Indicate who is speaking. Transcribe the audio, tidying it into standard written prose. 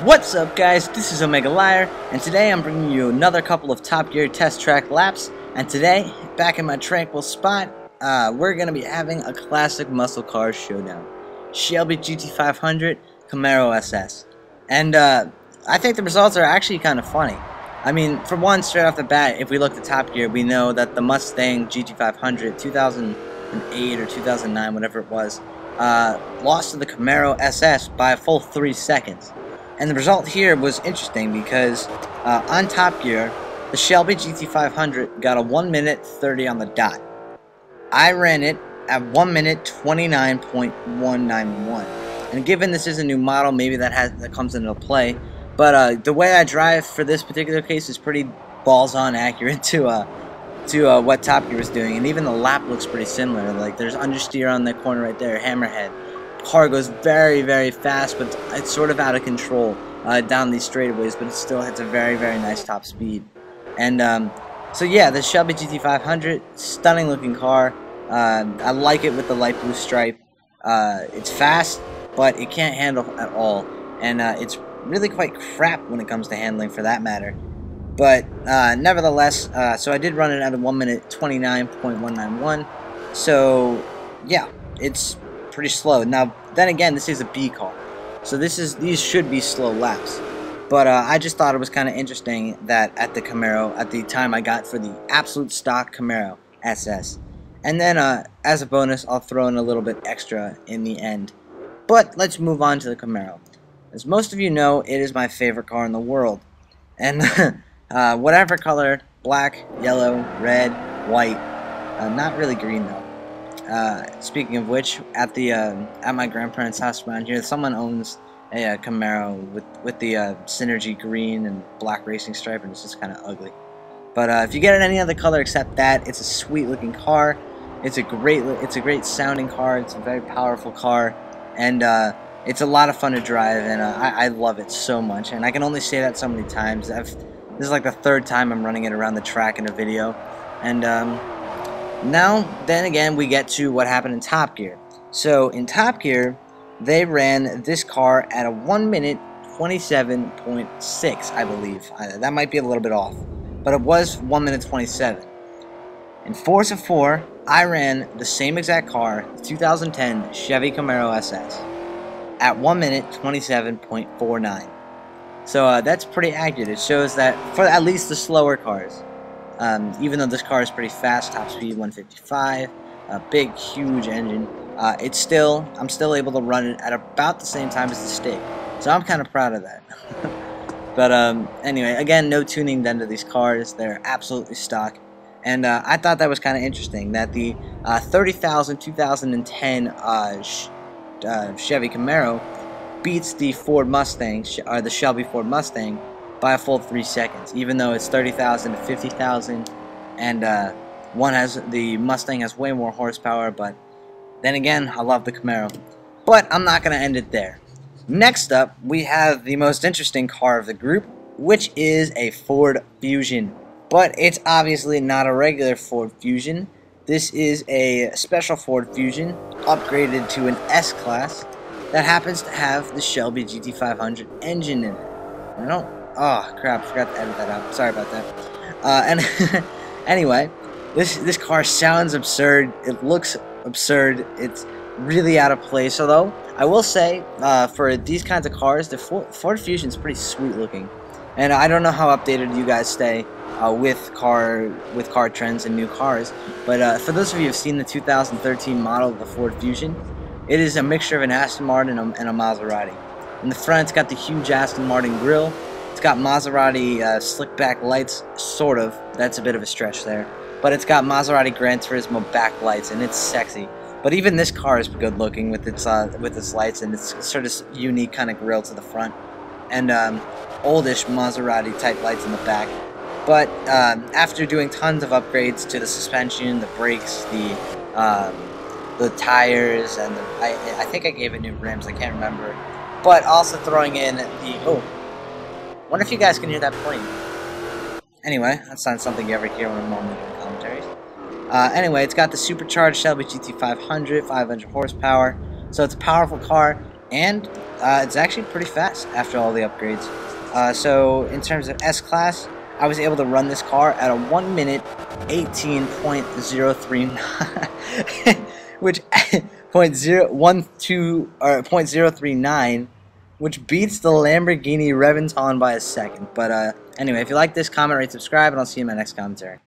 Speaker 1: What's up guys, this is OmegaLiar, and today I'm bringing you another couple of Top Gear test track laps. And today, back in my tranquil spot, we're going to be having a classic muscle car showdown. Shelby GT500, Camaro SS. And I think the results are actually kind of funny. I mean, for one, straight off the bat, if we look at Top Gear, we know that the Mustang GT500, 2008 or 2009, whatever it was, lost to the Camaro SS by a full 3 seconds. And the result here was interesting because on Top Gear, the Shelby GT500 got a 1 minute 30 on the dot. I ran it at 1 minute 29.191. And given this is a new model, maybe that comes into play. But the way I drive for this particular case is pretty balls on accurate to what Top Gear was doing, and even the lap looks pretty similar. Like there's understeer on the corner right there, hammerhead. Car goes very, very fast, but it's sort of out of control down these straightaways, but it still has a very, very nice top speed. And so yeah, the Shelby GT500, stunning looking car. I like it with the light blue stripe. It's fast, but it can't handle at all, and it's really quite crap when it comes to handling, for that matter. But nevertheless, so I did run it at a 1 minute 29.191. So yeah, it's pretty slow. Now, then again, this is a B car, so these should be slow laps. But I just thought it was kind of interesting that at the Camaro, at the time I got for the absolute stock Camaro SS, and then as a bonus, I'll throw in a little bit extra in the end. But let's move on to the Camaro. As most of you know, it is my favorite car in the world, and whatever color, black, yellow, red, white, not really green though. Speaking of which, at my grandparents' house around here, someone owns a Camaro with the synergy green and black racing stripe, and it's just kind of ugly. But if you get it any other color except that, it's a sweet looking car. It's a great sounding car. It's a very powerful car, and it's a lot of fun to drive, and I love it so much. And I can only say that so many times. This is like the third time I'm running it around the track in a video, and now, then again, we get to what happened in Top Gear. So, in Top Gear, they ran this car at a 1 minute 27.6, I believe. That might be a little bit off, but it was 1 minute 27. In Forza 4, I ran the same exact car, the 2010 Chevy Camaro SS, at 1 minute 27.49. So, that's pretty accurate. It shows that, for at least the slower cars, even though this car is pretty fast, top speed 155, a big, huge engine, I'm still able to run it at about the same time as the Stick. So I'm kind of proud of that. But anyway, again, no tuning done to these cars. They're absolutely stock. And I thought that was kind of interesting that the 30,000 2010 Chevy Camaro beats the Ford Mustang, or the Shelby Ford Mustang, by a full 3 seconds, even though it's 30,000 to 50,000, and the Mustang has way more horsepower. But then again, I love the Camaro. But I'm not going to end it there. Next up, we have the most interesting car of the group, which is a Ford Fusion. But it's obviously not a regular Ford Fusion. This is a special Ford Fusion, upgraded to an S-Class, that happens to have the Shelby GT500 engine in it. Oh crap, I forgot to edit that out. Sorry about that. And anyway, this car sounds absurd. It looks absurd. It's really out of place. Although I will say, for these kinds of cars, the Ford Fusion is pretty sweet looking. And I don't know how updated you guys stay with car trends and new cars. But for those of you who've seen the 2013 model of the Ford Fusion, it is a mixture of an Aston Martin and a Maserati. In the front, it's got the huge Aston Martin grille. It's got Maserati slick back lights, sort of. That's a bit of a stretch there. But it's got Maserati Gran Turismo backlights, and it's sexy. But even this car is good looking with its lights and its sort of unique kind of grille to the front, and oldish Maserati type lights in the back. But after doing tons of upgrades to the suspension, the brakes, the tires, and I think I gave it new rims. I can't remember. But also throwing in the wonder if you guys can hear that plane. Anyway, that's not something you ever hear when I'm normally doing commentaries. Anyway, it's got the supercharged Shelby GT500, 500 horsepower. So it's a powerful car, and it's actually pretty fast after all the upgrades. So in terms of S-Class, I was able to run this car at a 1 minute 18.039, which .039, which beats the Lamborghini Reventon by a second. But anyway, if you like this, comment, rate, subscribe, and I'll see you in my next commentary.